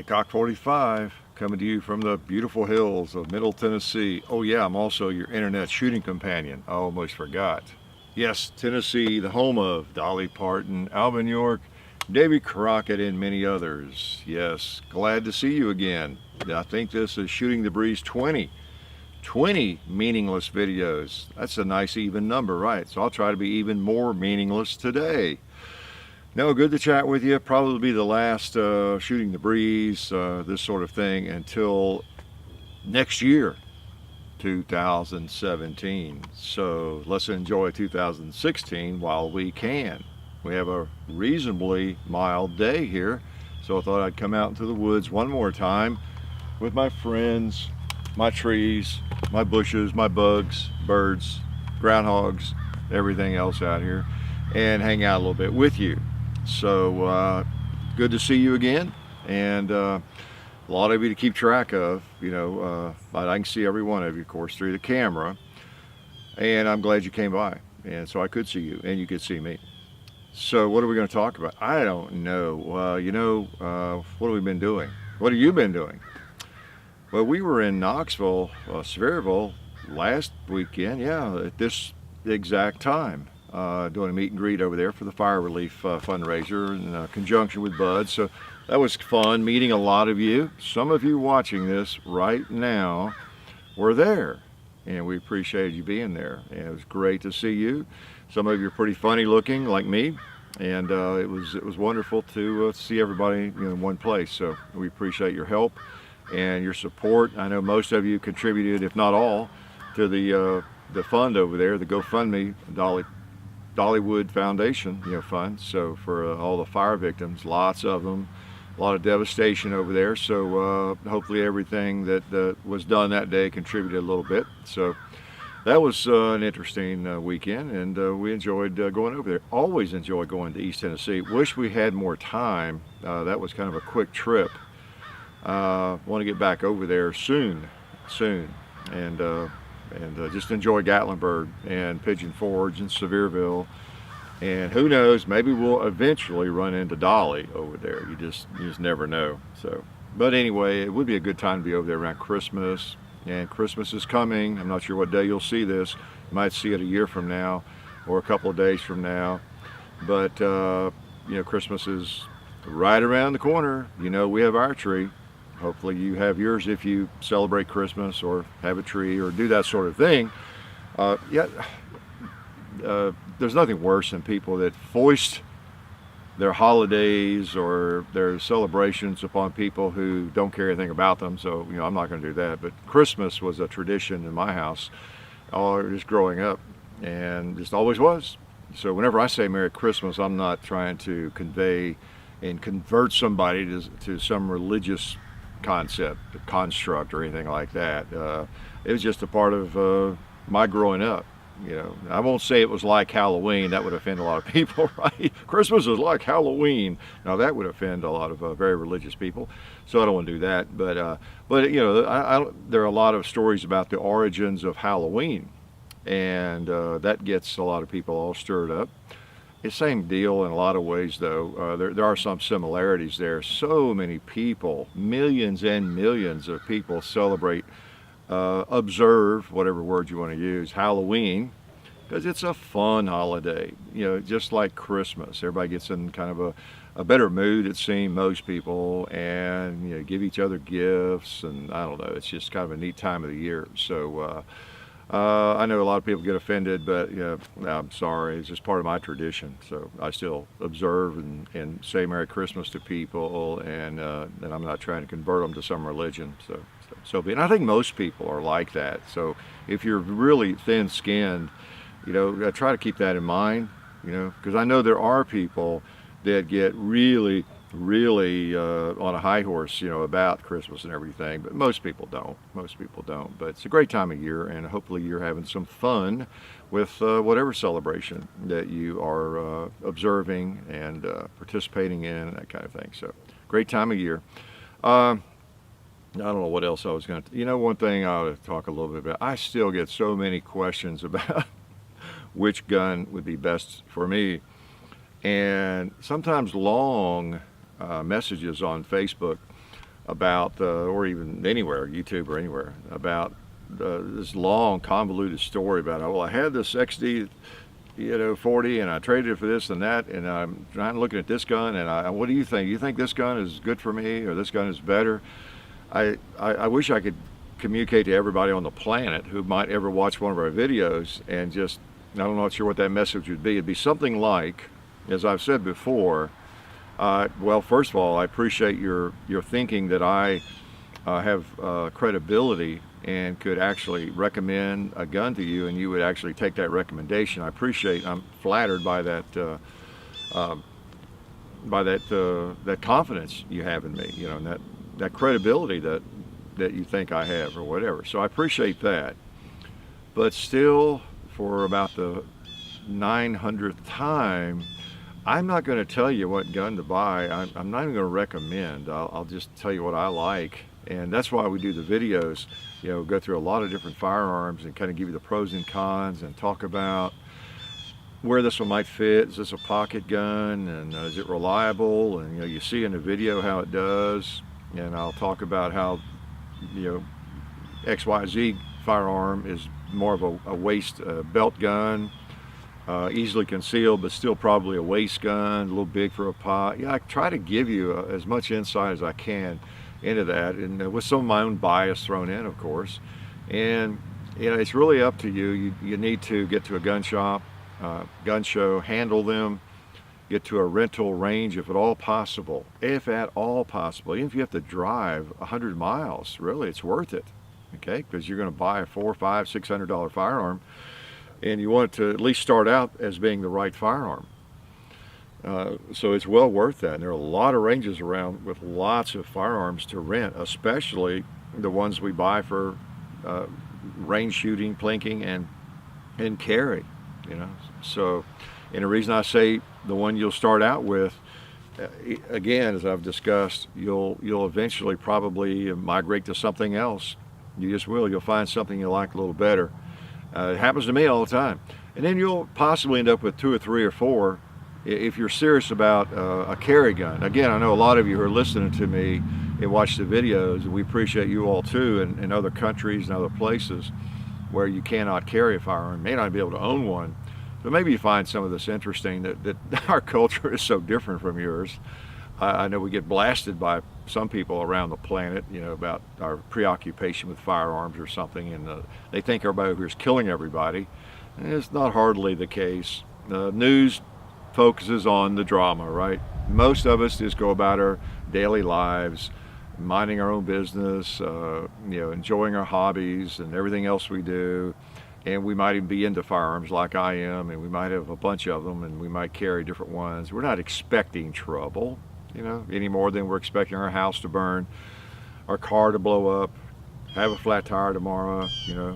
Cock 45 coming to you from the beautiful hills of Middle Tennessee. Oh yeah, I'm also your internet shooting companion. I almost forgot. Yes, Tennessee, the home of Dolly Parton, Alvin York, Davy Crockett, and many others. Yes, glad to see you again. I think this is Shooting the Breeze 20. 20 meaningless videos. That's a nice even number, right? So I'll try to be even more meaningless today. No, good to chat with you. Probably be the last Shooting the Breeze, this sort of thing, until next year, 2017. So let's enjoy 2016 while we can. We have a reasonably mild day here, so I thought I'd come out into the woods one more time with my friends, my trees, my bushes, my bugs, birds, groundhogs, everything else out here, and hang out a little bit with you. So good to see you again, and a lot of you to keep track of. I can see every one of you, of course, through the camera, and I'm glad you came by, and so I could see you, and you could see me. So what are we going to talk about? I don't know. What have we been doing? What have you been doing? Well, we were in Knoxville, Sevierville last weekend, at this exact time. Doing a meet and greet over there for the fire relief fundraiser in conjunction with Bud. So that was fun, meeting a lot of you. Some of you watching this right now were there, and we appreciated you being there. And it was great to see you. Some of you are pretty funny looking, like me, and it was wonderful to see everybody in one place. So we appreciate your help and your support. I know most of you contributed, if not all, to the fund over there, the GoFundMe, Dollywood Foundation, fund. So for all the fire victims, lots of them, a lot of devastation over there. So hopefully everything that was done that day contributed a little bit. So that was an interesting weekend, and we enjoyed going over there. Always enjoy going to East Tennessee. Wish we had more time. That was kind of a quick trip. Want to get back over there soon, and just enjoy Gatlinburg and Pigeon Forge and Sevierville, and who knows, maybe we'll eventually run into Dolly over there. You just never know. So, but anyway, it would be a good time to be over there around Christmas, and Christmas is coming. I'm not sure what day you'll see this. You might see it a year from now or a couple of days from now, but Christmas is right around the corner. We have our tree. Hopefully you have yours if you celebrate Christmas or have a tree or do that sort of thing. There's nothing worse than people that foist their holidays or their celebrations upon people who don't care anything about them. So, I'm not going to do that. But Christmas was a tradition in my house, just growing up, and just always was. So whenever I say Merry Christmas, I'm not trying to convey and convert somebody to some religious concept, construct, or anything like that. It was just a part of my growing up. I won't say it was like Halloween. That would offend a lot of people, right? Christmas is like Halloween. Now that would offend a lot of very religious people, so I don't want to do that. But there are a lot of stories about the origins of Halloween, and that gets a lot of people all stirred up. It's the same deal in a lot of ways, though. There are some similarities there. So many people, millions and millions of people celebrate, observe, whatever word you want to use, Halloween, because it's a fun holiday, just like Christmas. Everybody gets in kind of a better mood, it seems, most people, and give each other gifts, and I don't know, it's just kind of a neat time of the year. So I know a lot of people get offended, but I'm sorry. It's just part of my tradition. So I still observe and say Merry Christmas to people, and I'm not trying to convert them to some religion. So be it. And I think most people are like that. So if you're really thin-skinned, try to keep that in mind. Because I know there are people that get really on a high horse, about Christmas and everything, but most people don't. But it's a great time of year, and hopefully you're having some fun with whatever celebration that you are observing and participating in, that kind of thing. So great time of year. I don't know what else I was going to, one thing I ought to talk a little bit about. I still get so many questions about which gun would be best for me, and sometimes long messages on Facebook about, or even anywhere, YouTube or anywhere, about this long convoluted story about, well, I had this XD 40 and I traded it for this and that, and I'm trying looking at this gun, and what do you think? You think this gun is good for me, or this gun is better? I wish I could communicate to everybody on the planet who might ever watch one of our videos, and just, I'm not sure what that message would be. It'd be something like, as I've said before, well, first of all, I appreciate your thinking that I have credibility and could actually recommend a gun to you, and you would actually take that recommendation. I appreciate, I'm flattered by that that confidence you have in me, and that credibility that you think I have, or whatever. So I appreciate that. But still, for about the 900th time, I'm not going to tell you what gun to buy. I'm not even going to recommend. I'll just tell you what I like. And that's why we do the videos, go through a lot of different firearms and kind of give you the pros and cons, and talk about where this one might fit. Is this a pocket gun, and is it reliable? And you see in the video how it does. And I'll talk about how XYZ firearm is more of a waist belt gun, easily concealed, but still probably a waist gun, a little big for a pot. I try to give you as much insight as I can into that, and with some of my own bias thrown in, of course. And it's really up to you. You need to get to a gun shop, gun show, handle them, get to a rental range if at all possible. If at all possible, even if you have to drive 100 miles, really, it's worth it. Okay, because you're going to buy a $400, $500, $600 firearm, and you want it to at least start out as being the right firearm. So it's well worth that. And there are a lot of ranges around with lots of firearms to rent, especially the ones we buy for range shooting, plinking, and carry. So, and the reason I say the one you'll start out with, again, as I've discussed, you'll eventually probably migrate to something else. You just will. You'll find something you like a little better. It happens to me all the time. And then you'll possibly end up with 2 or 3 or 4 if you're serious about a carry gun. Again, I know a lot of you who are listening to me and watch the videos, and we appreciate you all too, in other countries and other places where you cannot carry a firearm, may not be able to own one. But maybe you find some of this interesting, that our culture is so different from yours. I know we get blasted by some people around the planet, about our preoccupation with firearms or something, and they think everybody over here is killing everybody. And it's not hardly the case. News focuses on the drama, right? Most of us just go about our daily lives, minding our own business, enjoying our hobbies and everything else we do. And we might even be into firearms like I am, and we might have a bunch of them, and we might carry different ones. We're not expecting trouble, any more than we're expecting our house to burn, our car to blow up, have a flat tire tomorrow,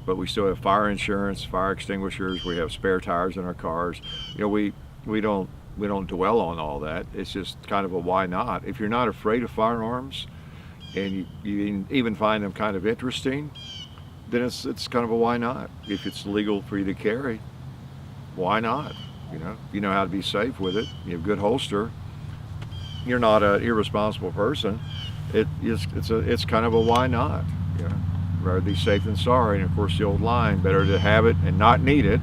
but we still have fire insurance, fire extinguishers, we have spare tires in our cars. We don't dwell on all that. It's just kind of a why not. If you're not afraid of firearms, and you even find them kind of interesting, then it's kind of a why not. If it's legal for you to carry, why not? You know how to be safe with it. You have a good holster. You're not an irresponsible person. It's kind of a why not. Rather be safe than sorry. And of course, the old line: better to have it and not need it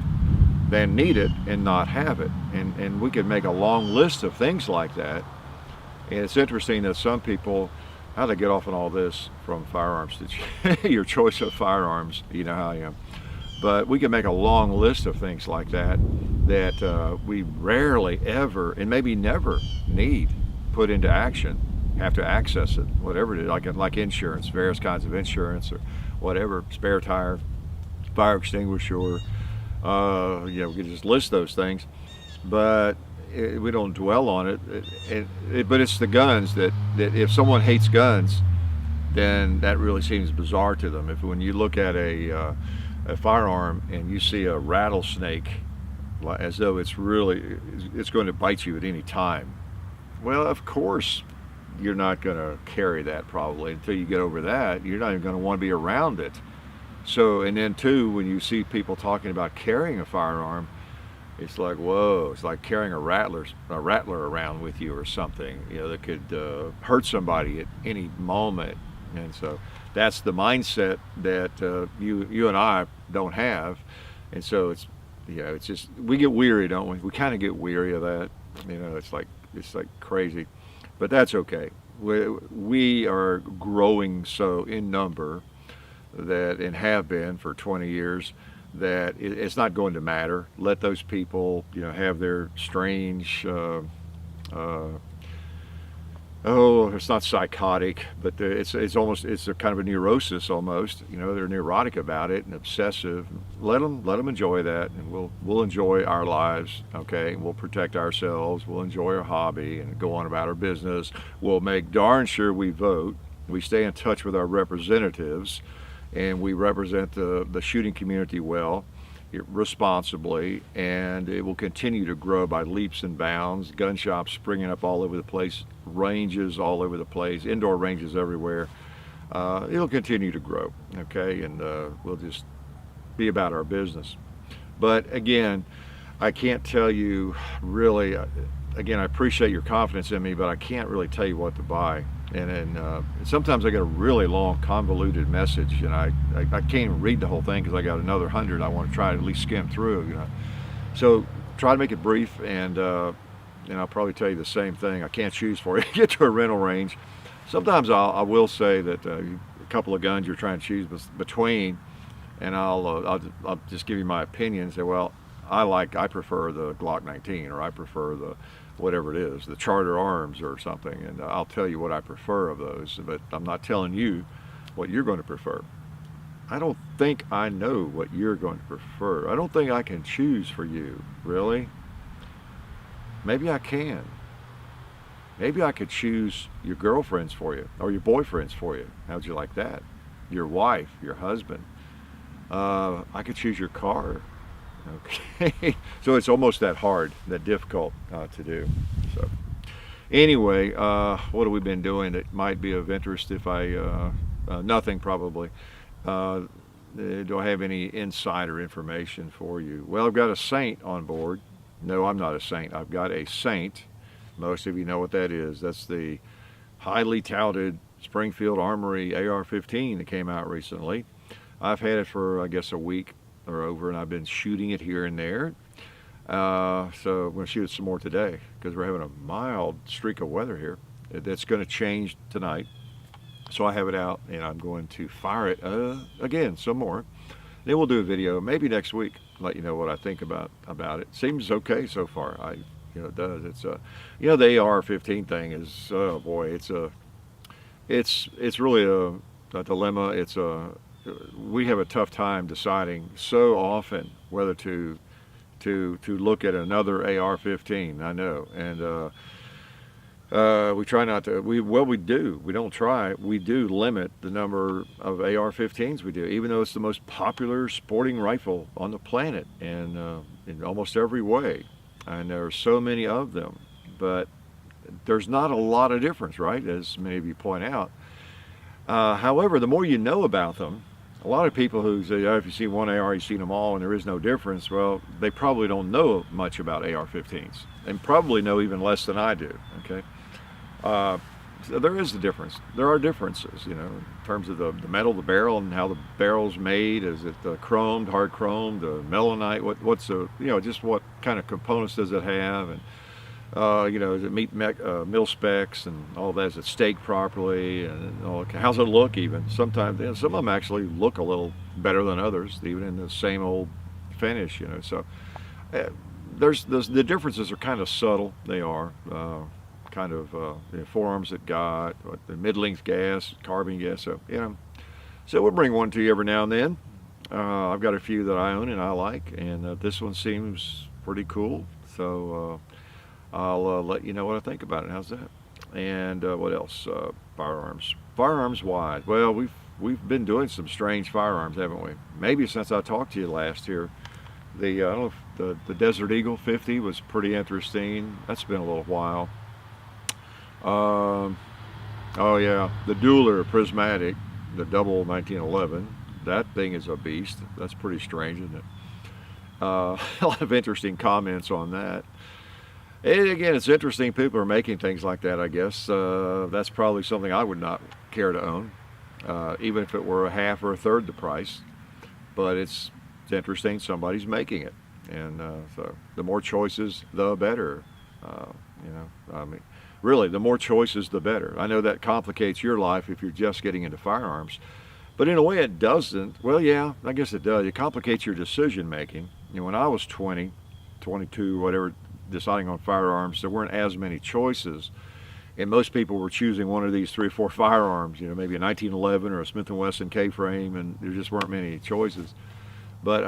than need it and not have it. And we could make a long list of things like that. And it's interesting that some people, how they get off on all this from firearms, your choice of firearms, you know how I am. But we can make a long list of things like that we rarely ever, and maybe never, need put into action, have to access it, whatever it is, like insurance, various kinds of insurance, or whatever, spare tire, fire extinguisher, we can just list those things. But we don't dwell on it. But it's the guns that if someone hates guns, then that really seems bizarre to them. When you look at a firearm and you see a rattlesnake, as though it's going to bite you at any time. Well, of course you're not going to carry that probably until you get over that. You're not even going to want to be around it. So, and then too, when you see people talking about carrying a firearm, it's like, whoa, it's like carrying a rattler around with you or something, that could hurt somebody at any moment. And so that's the mindset that you and I don't have. And so it's just, we get weary, don't we? We kind of get weary of that. It's like crazy, but that's okay. We are growing so in number that, and have been for 20 years, that it's not going to matter. Let those people, have their strange, it's not psychotic, but it's a kind of a neurosis almost. They're neurotic about it and obsessive. Let them enjoy that, and we'll enjoy our lives. Okay, we'll protect ourselves. We'll enjoy our hobby and go on about our business. We'll make darn sure we vote. We stay in touch with our representatives, and we represent the shooting community well, responsibly, and it will continue to grow by leaps and bounds. Gun shops springing up all over the place, ranges all over the place, indoor ranges everywhere. It'll continue to grow, okay, and we'll just be about our business. But again, I can't tell you really, again, I appreciate your confidence in me, but I can't really tell you what to buy. And sometimes I get a really long, convoluted message, and I can't even read the whole thing because I got another 100 I want to try to at least skim through. So try to make it brief, and I'll probably tell you the same thing. I can't choose for you. Get to a rental range. Sometimes I will say that a couple of guns you're trying to choose between, and I'll just give you my opinion and say, well, I prefer the Glock 19, or I prefer the whatever it is, the Charter Arms or something, and I'll tell you what I prefer of those, but I'm not telling you what you're going to prefer. I don't think I know what you're going to prefer. I don't think I can choose for you, really. Maybe I can. Maybe I could choose your girlfriends for you, or your boyfriends for you. How'd you like that? Your wife, your husband. I could choose your car. Okay, so it's almost that hard, that difficult to do. So anyway, what have we been doing that might be of interest? If nothing probably. Do I have any insider information for you? Well, I've got a Saint on board. No, I'm not a saint. I've got a Saint. Most of you know what that is. That's the highly touted Springfield Armory AR-15 that came out recently. I've had it for, I guess, a week or over, and I've been shooting it here and there. So I'm going to shoot it some more today because we're having a mild streak of weather here. That's going to change tonight. So I have it out, and I'm going to fire it again some more. Then we'll do a video maybe next week, let you know what I think about it. Seems okay so far. It does. It's the AR-15 thing is, oh boy, it's really a dilemma. We have a tough time deciding so often whether to look at another AR-15. I know, and we try not to. We do. We don't try. We do limit the number of AR-15s we do, even though it's the most popular sporting rifle on the planet, and in almost every way. And there are so many of them, but there's not a lot of difference, right? As many of you point out. However, the more you know about them, a lot of people who say, oh, if you see one AR, you've seen them all, and there is no difference. Well, they probably don't know much about AR-15s, and probably know even less than I do. Okay. So there is a difference. There are differences, in terms of the metal, the barrel, and how the barrel's made. Is it chromed, hard chromed, melanite? What's just what kind of components does it have? And does it meet mil specs and all that? Is it staked properly? And how's it look? Even sometimes, some of them actually look a little better than others, even in the same old finish. So the differences are kind of subtle. They are. Kind of forearms that got the mid-length gas, carbine gas. So so we'll bring one to you every now and then. I've got a few that I own and I like, and this one seems pretty cool. So I'll let you know what I think about it. How's that? And what else? Firearms wise. Well, we've been doing some strange firearms, haven't we? Maybe since I talked to you last here. I don't know if the Desert Eagle 50 was pretty interesting. That's been a little while. Oh yeah, the Dueler Prismatic, the double 1911. That thing is a beast. That's pretty strange, isn't it? A lot of interesting comments on that. And again, it's interesting people are making things like that, I guess. That's probably something I would not care to own. even if it were a half or a third the price. But it's interesting somebody's making it, and so the more choices, the better. You know, I mean, really, the more choices, the better. I know that complicates your life if you're just getting into firearms, but in a way it doesn't. Well, yeah, I guess it does. It complicates your decision making. You know, when I was 20, 22, whatever, deciding on firearms, there weren't as many choices, and most people were choosing one of these 3 or 4 firearms. You know, maybe a 1911 or a Smith & Wesson K-frame, and there just weren't many choices. But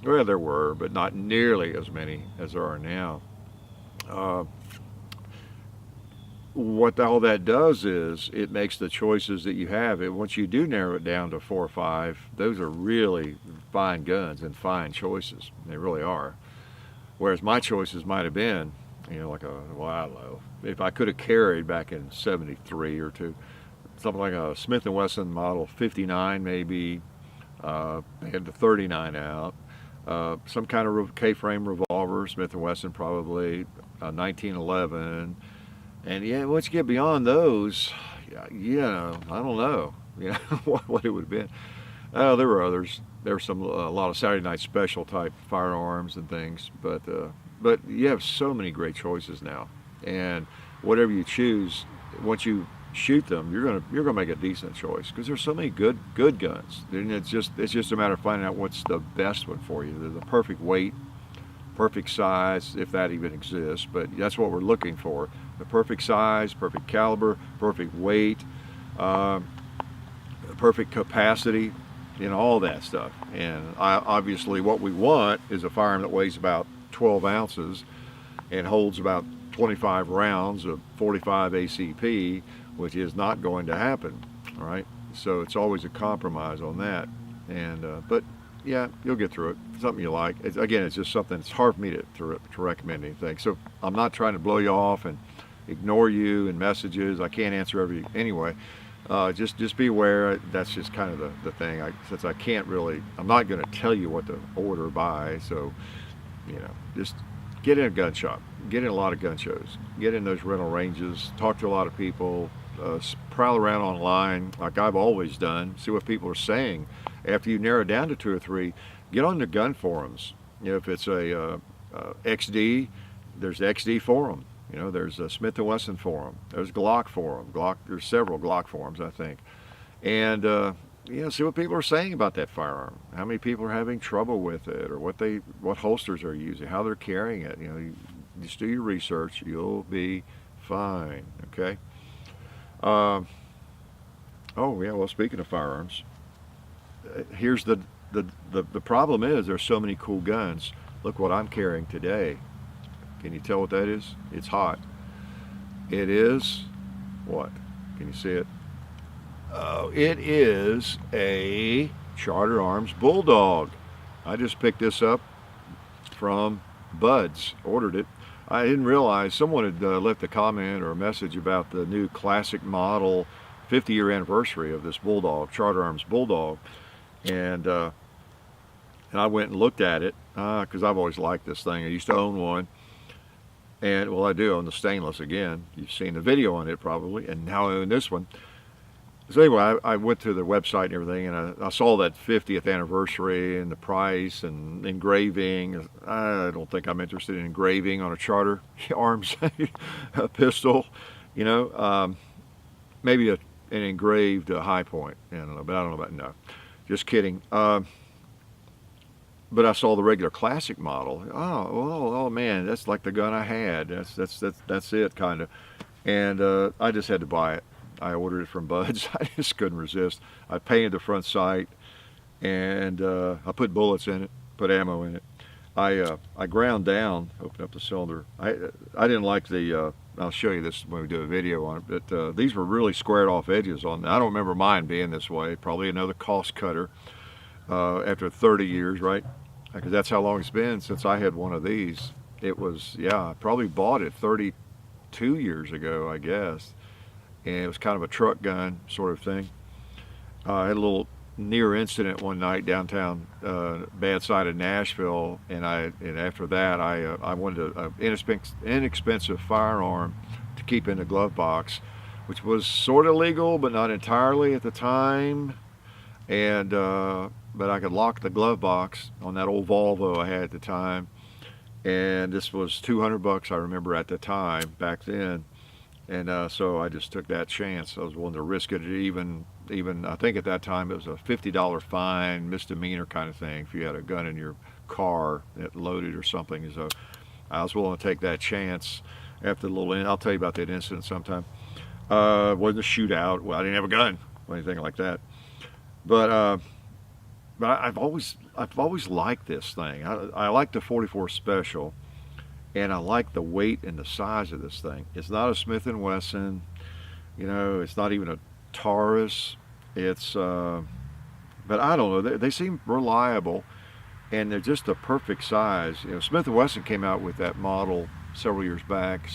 well, there were, but not nearly as many as there are now. What all that does is it makes the choices that you have, once you do narrow it down to 4 or 5, those are really fine guns and fine choices. They really are. Whereas my choices might have been, you know, like well, I don't know, if I could have carried back in 73 or 2, something like a Smith & Wesson model 59 maybe, they had the 39 out, some kind of K-frame revolver, Smith & Wesson probably, 1911. And yeah, once you get beyond those, yeah, I don't know, you know, what it would have been. There were others. There were a lot of Saturday Night Special type firearms and things, but you have so many great choices now, and whatever you choose, once you shoot them, you're gonna make a decent choice, because there's so many good guns. And it's just a matter of finding out what's the best one for you. They're the perfect weight, perfect size, if that even exists, but that's what we're looking for. The perfect size, perfect caliber, perfect weight, perfect capacity, you know, all that stuff. And obviously what we want is a firearm that weighs about 12 ounces and holds about 25 rounds of 45 ACP, which is not going to happen, all right? So it's always a compromise on that. And but yeah, you'll get through it. Something you like. Again, it's just something. It's hard for me to recommend anything. So I'm not trying to blow you off and ignore you and messages. I can't answer every anyway. Just be aware. That's just kind of the thing. Since I can't really, I'm not going to tell you what to order or buy. So, you know, just get in a gun shop, get in a lot of gun shows, get in those rental ranges, talk to a lot of people, prowl around online like I've always done, see what people are saying. After you narrow down to 2 or 3, get on the gun forums. You know, if it's a XD, there's the XD forum. You know, there's a Smith & Wesson forum. There's Glock forum. There's several Glock forums, I think. And you know, see what people are saying about that firearm. How many people are having trouble with it, or what holsters are using, how they're carrying it. You know, you just do your research. You'll be fine. Okay. Oh yeah. Well, speaking of firearms, here's the problem is there's so many cool guns. Look what I'm carrying today. Can you tell what that is? It's hot. It is what? Can you see it? Oh, it is a Charter Arms Bulldog. I just picked this up from Bud's, ordered it. I didn't realize someone had left a comment or a message about the new classic model 50-year anniversary of this Bulldog, Charter Arms Bulldog. And I went and looked at it because I've always liked this thing. I used to own one. And, well, I do own the stainless again. You've seen the video on it probably, and now I own this one. So anyway, I went to the website and everything, and I saw that 50th anniversary and the price and engraving. I don't think I'm interested in engraving on a Charter Arms pistol, you know. Maybe an engraved High Point. I don't know, but I don't know about, no. Just kidding. But I saw the regular classic model. Oh man, that's like the gun I had. That's it, kind of. And I just had to buy it. I ordered it from Bud's. I just couldn't resist. I painted the front sight, and I put bullets in it, put ammo in it. I ground down, opened up the cylinder. I didn't like the. I'll show you this when we do a video on it. But these were really squared off edges on. I don't remember mine being this way. Probably another cost cutter. After 30 years, right? Because that's how long it's been since I had one of these. It was, yeah, I probably bought it 32 years ago, I guess. And it was kind of a truck gun sort of thing. I had a little near incident one night downtown, bad side of Nashville, and after that I wanted an inexpensive firearm to keep in the glove box which was sort of legal, but not entirely at the time. And but I could lock the glove box on that old Volvo I had at the time, and this was $200 I remember at the time back then. And so I just took that chance. I was willing to risk it. Even I think at that time it was a $50 fine, misdemeanor kind of thing if you had a gun in your car that loaded or something. So I was willing to take that chance. After the little, I'll tell you about that incident sometime. It wasn't a shootout. Well, I didn't have a gun or anything like that. But I've always liked this thing. I like the 44 Special, and I like the weight and the size of this thing. It's not a Smith & Wesson, you know. It's not even a Taurus. It's but I don't know. They seem reliable, and they're just the perfect size. You know, Smith & Wesson came out with that model several years back.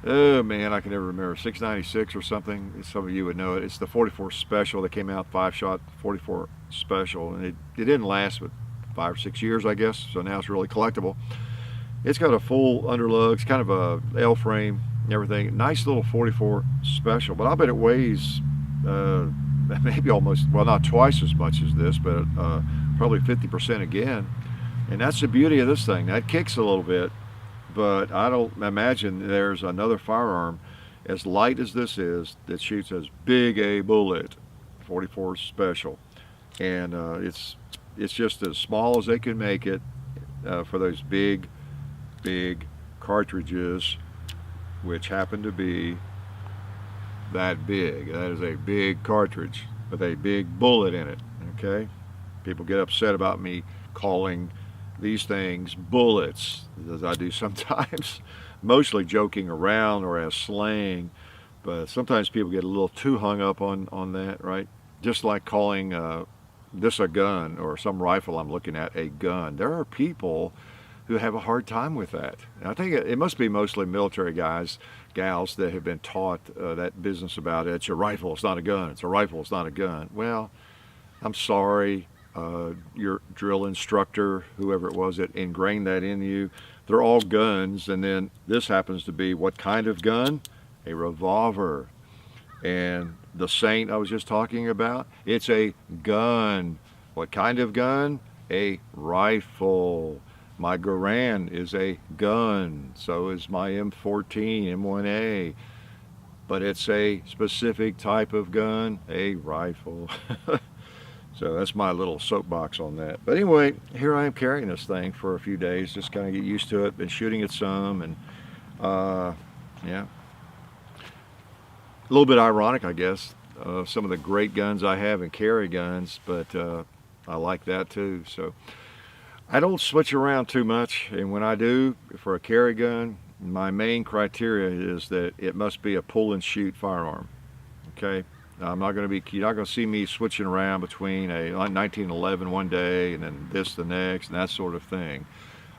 Oh man, I can never remember, 696 or something. Some of you would know it. It's the 44 Special that came out, 5-shot 44 Special, and it didn't last but 5 or 6 years, I guess. So now it's really collectible. It's got a full underlug. It's kind of a L frame and everything. Nice little 44 Special, but I bet it weighs maybe almost, well, not twice as much as this, but probably 50% again. And that's the beauty of this thing. That kicks a little bit, but I don't imagine there's another firearm as light as this is that shoots as big a bullet. 44 Special, and it's just as small as they can make it for those big cartridges, which happen to be that big. That is a big cartridge with a big bullet in it. Okay, people get upset about me calling these things bullets, as I do sometimes, mostly joking around or as slang, but sometimes people get a little too hung up on that, right? Just like calling this a gun, or some rifle I'm looking at a gun. There are people who have a hard time with that. And I think it must be mostly military guys, gals that have been taught that business about it. It's a rifle, it's not a gun. It's a rifle, it's not a gun. Well, I'm sorry. Your drill instructor, whoever it was that ingrained that in you, they're all guns. And then this happens to be what kind of gun? A revolver. And the Saint I was just talking about, it's a gun. What kind of gun? A rifle. My Garand is a gun. So is my M14, M1A. But it's a specific type of gun, a rifle. So that's my little soapbox on that. But anyway, here I am carrying this thing for a few days, just kind of get used to it. Been shooting it some, and yeah. A little bit ironic, I guess, some of the great guns I have and carry guns, but I like that too. So I don't switch around too much, and when I do, for a carry gun, my main criteria is that it must be a pull and shoot firearm. Okay. I'm not going to be, you're not going to see me switching around between a 1911 one day and then this the next and that sort of thing.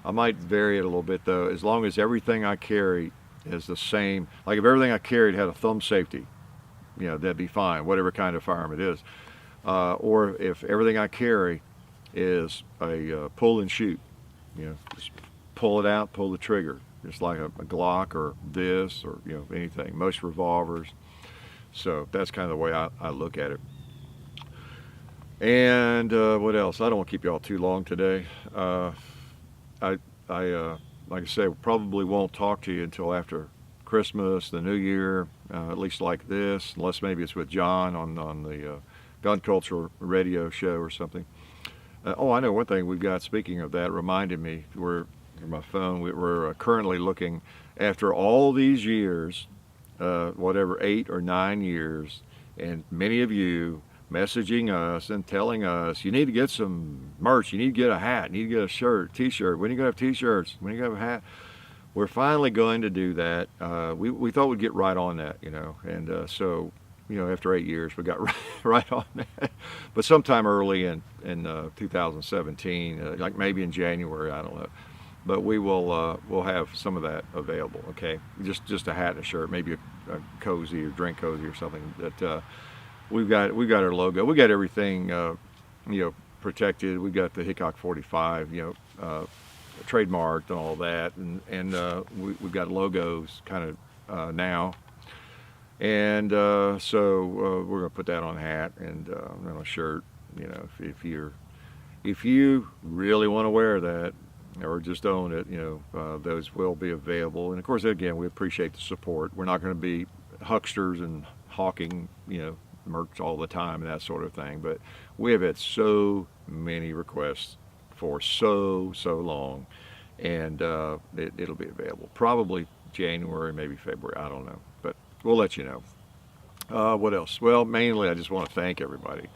I might vary it a little bit though, as long as everything I carry is the same. Like if everything I carried had a thumb safety, you know, that'd be fine, whatever kind of firearm it is. Or if everything I carry is a pull and shoot, you know, just pull it out, pull the trigger, just like a Glock or this, or, you know, anything, most revolvers. So that's kind of the way I look at it. And what else? I don't want to keep you all too long today. Like I said, probably won't talk to you until after Christmas, the New Year, at least like this, unless maybe it's with John on the Gun Culture radio show or something. Oh, I know one thing we've got, speaking of that, reminded me, we're on my phone, we're currently looking, after all these years, whatever, 8 or 9 years, and many of you messaging us and telling us, you need to get some merch, you need to get a hat, you need to get a shirt, t-shirt, when are you going to have t-shirts, when are you going to have a hat? We're finally going to do that. We thought we'd get right on that, you know, and so, you know, after 8 years, we got right on that. But sometime early in 2017, like maybe in January, I don't know. But we will we'll have some of that available. Okay, just a hat and a shirt, maybe a cozy or drink cozy or something. That we've got our logo, we got everything you know, protected. We got the Hickok 45, you know, trademarked and all that, and we've got logos kind of now. And so we're going to put that on a hat and on a shirt. You know, if you really want to wear that or just own it, you know, those will be available. And of course, again, we appreciate the support. We're not going to be hucksters and hawking, you know, merch all the time and that sort of thing. But we have had so many requests for so long, and it'll be available probably January, maybe February. I don't know, but we'll let you know. What else? Well, mainly I just want to thank everybody.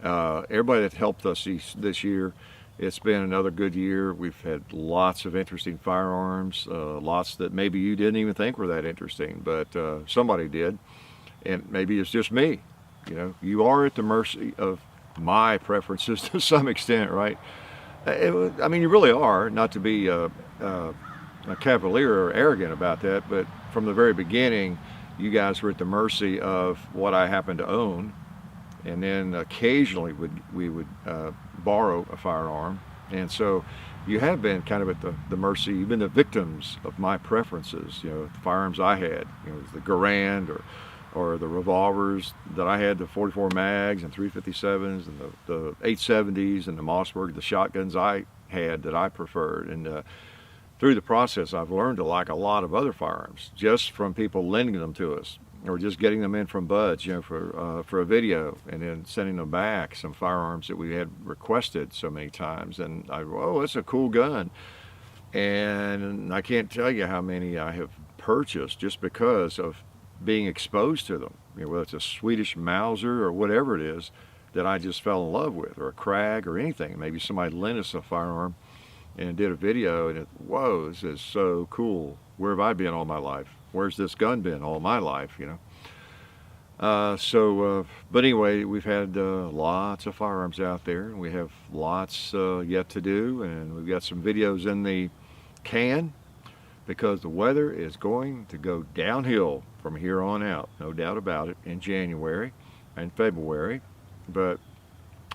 Everybody that helped us this year. It's been another good year. We've had lots of interesting firearms, lots that maybe you didn't even think were that interesting, but somebody did, and maybe it's just me. You know, you are at the mercy of my preferences to some extent, right? I mean, you really are, not to be a cavalier or arrogant about that, but from the very beginning, you guys were at the mercy of what I happen to own, and then occasionally we would borrow a firearm, and so you have been kind of at the mercy. You've been the victims of my preferences. You know, the firearms I had, you know, the Garand or the revolvers that I had, the 44 mags and 357s and the 870s and the Mossberg, the shotguns I had that I preferred. And through the process, I've learned to like a lot of other firearms just from people lending them to us, or just getting them in from buds, you know, for a video, and then sending them back some firearms that we had requested so many times. And oh, that's a cool gun. And I can't tell you how many I have purchased just because of being exposed to them. You know, whether it's a Swedish Mauser or whatever it is that I just fell in love with, or a Krag or anything. Maybe somebody lent us a firearm and did a video, and whoa, this is so cool. Where have I been all my life? Where's this gun been all my life, you know? But anyway, we've had lots of firearms out there. We have lots yet to do, and we've got some videos in the can because the weather is going to go downhill from here on out, no doubt about it, in January and February. But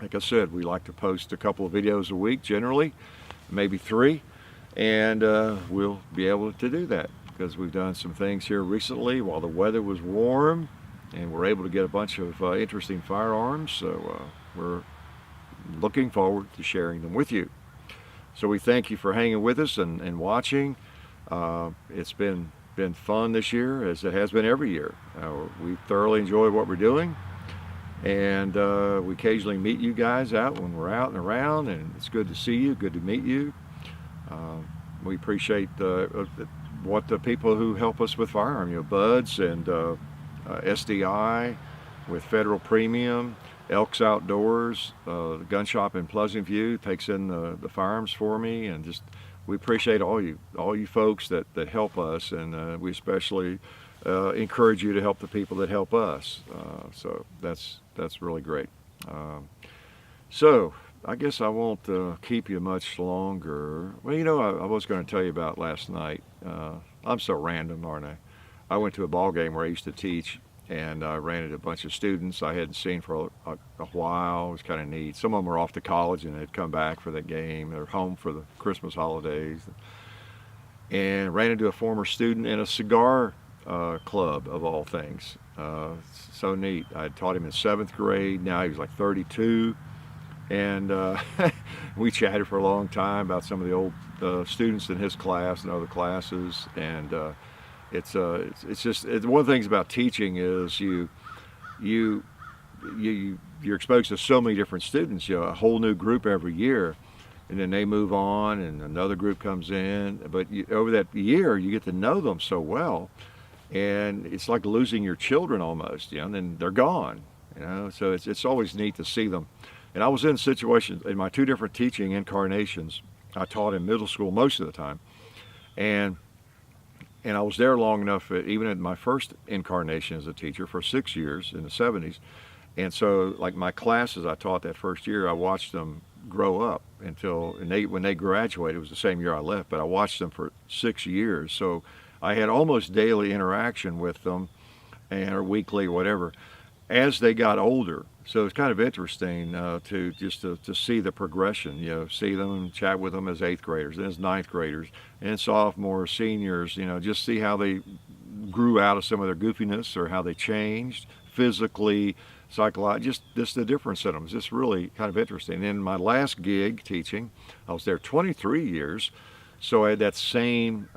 like I said, we like to post a couple of videos a week generally, maybe 3, and we'll be able to do that because we've done some things here recently while the weather was warm, and we're able to get a bunch of interesting firearms. So we're looking forward to sharing them with you. So we thank you for hanging with us and watching. It's been fun this year, as it has been every year. We thoroughly enjoy what we're doing, and we occasionally meet you guys out when we're out and around, and it's good to see you, good to meet you. We appreciate what the people who help us with firearm, you know, Buds and SDI with Federal Premium, Elks Outdoors, the gun shop in Pleasant View takes in the firearms for me, and just we appreciate all you folks that help us, and we especially encourage you to help the people that help us. So that's really great. So I guess I won't keep you much longer. Well, you know, I was going to tell you about last night. I'm so random, aren't I? I went to a ball game where I used to teach, and I ran into a bunch of students I hadn't seen for a while. It was kind of neat. Some of them were off to college and they'd come back for that game. They're home for the Christmas holidays. And ran into a former student in a cigar club, of all things. So neat. I taught him in 7th grade. Now he was like 32. And we chatted for a long time about some of the old students in his class and other classes. And it's just one of the things about teaching is you're exposed to so many different students. You know, a whole new group every year, and then they move on, and another group comes in. But over that year, you get to know them so well, and it's like losing your children almost. You know, and then they're gone. You know, so it's always neat to see them. And I was in situations in my 2 different teaching incarnations. I taught in middle school most of the time, and I was there long enough, even in my first incarnation as a teacher, for 6 years in the 70s. And so, like my classes I taught that first year, I watched them grow up when they graduated. It was the same year I left, but I watched them for 6 years. So I had almost daily interaction with them, or weekly, or whatever, as they got older. So it's kind of interesting to see the progression, you know, see them and chat with them as 8th graders, and as 9th graders, and sophomores, seniors, you know, just see how grew out of some of their goofiness or how they changed physically, psychologically, just the difference in them. It's just really kind of interesting. And in my last gig teaching, I was there 23 years, so I had that same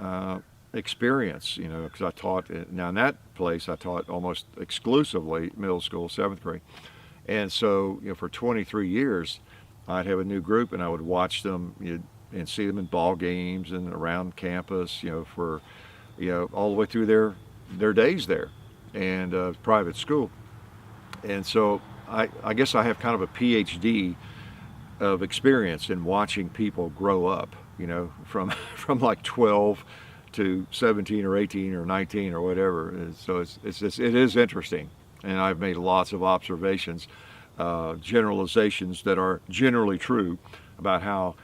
experience, you know, because I taught, now in that place I taught almost exclusively middle school, 7th grade. And so, you know, for 23 years, I'd have a new group and I would watch them, you know, and see them in ball games and around campus, you know, for, you know, all the way through their days there, and private school. And so I guess I have kind of a PhD of experience in watching people grow up, you know, from like 12 to 17 or 18 or 19 or whatever. And so it is interesting, and I've made lots of observations, generalizations that are generally true about how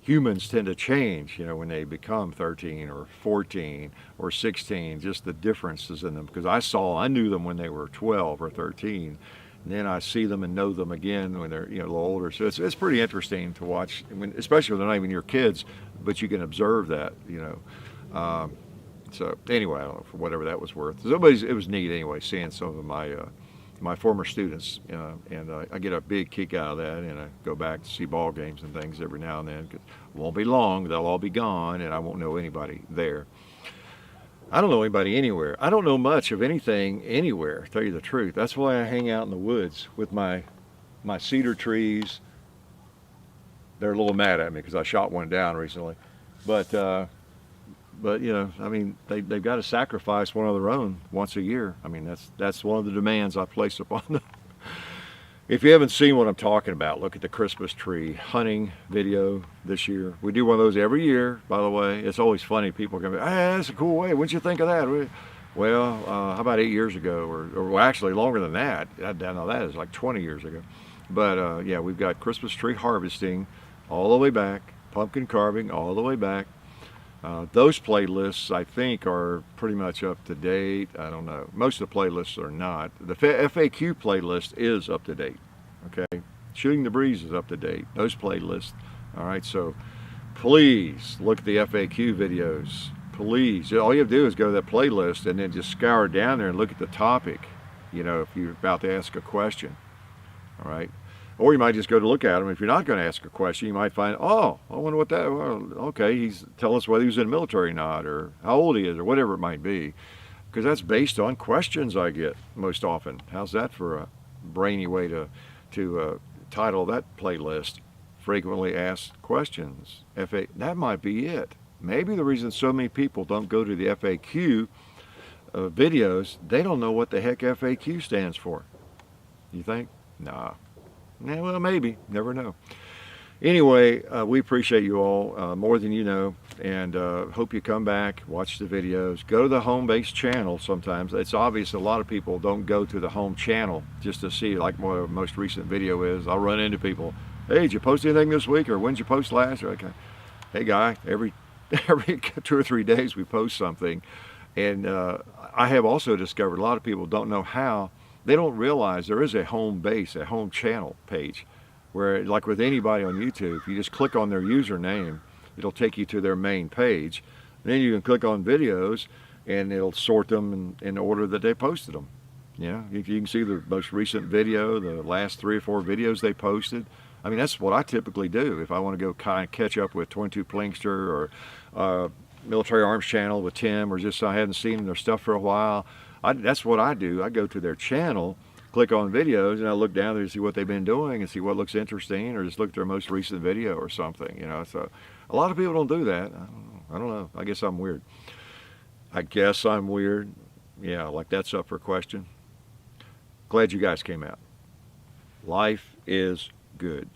humans tend to change, you know, when they become 13 or 14 or 16, just the differences in them. Because I knew them when they were 12 or 13, and then I see them and know them again when they're, you know, a little older. So it's pretty interesting to watch, especially when they're not even your kids, but you can observe that, you know. So anyway, I don't know, for whatever that was worth. It was neat anyway, seeing some of my former students, and I get a big kick out of that, and I go back to see ball games and things every now and then, because it won't be long, they'll all be gone, and I won't know anybody there. I don't know anybody anywhere. I don't know much of anything anywhere, to tell you the truth. That's why I hang out in the woods with my cedar trees. They're a little mad at me because I shot one down recently, but you know, I mean, they've got to sacrifice one of their own once a year. I mean, that's one of the demands I place upon them. If you haven't seen what I'm talking about, look at the Christmas tree hunting video this year. We do one of those every year, by the way. It's always funny. People come, hey, that's a cool way. What'd you think of that? Well, how about 8 years ago, or well, actually longer than that. I know that is like 20 years ago. But yeah, we've got Christmas tree harvesting all the way back, pumpkin carving all the way back. Those playlists, I think, are pretty much up to date. I don't know. Most of the playlists are not. The FAQ playlist is up to date. Okay, Shooting the Breeze is up to date. Those playlists. All right, so please look at the FAQ videos. Please, all you have to do is go to that playlist and then just scour down there and look at the topic. You know, if you're about to ask a question. All right. Or you might just go to look at them. If you're not going to ask a question, you might find, oh, I wonder what that, well, okay, he's telling us whether he was in the military or not, or how old he is, or whatever it might be. Because that's based on questions I get most often. How's that for a brainy way to title that playlist? Frequently asked questions. That might be it. Maybe the reason so many people don't go to the FAQ videos, they don't know what the heck FAQ stands for. You think? Nah. Yeah, well, maybe. Never know. Anyway, we appreciate you all more than you know, and hope you come back, watch the videos, go to the home-based channel sometimes. It's obvious a lot of people don't go to the home channel just to see like what our most recent video is. I'll run into people, hey, did you post anything this week, or when did you post last? Or okay, hey guy, every 2 or 3 days we post something. And I have also discovered a lot of people don't know how. They don't realize there is a home base, a home channel page, where like with anybody on YouTube, you just click on their username, it'll take you to their main page. Then you can click on videos and it'll sort them in order that they posted them. Yeah, if you can see the most recent video, the last 3 or 4 videos they posted. I mean, that's what I typically do if I want to go kind of catch up with 22 Plinkster or Military Arms Channel with Tim, or just I hadn't seen their stuff for a while. That's what I do. I go to their channel, click on videos, and I look down there to see what they've been doing and see what looks interesting, or just look at their most recent video or something, you know. So a lot of people don't do that. I don't know. I guess I'm weird. Yeah, like that's up for question. Glad you guys came out. Life is good.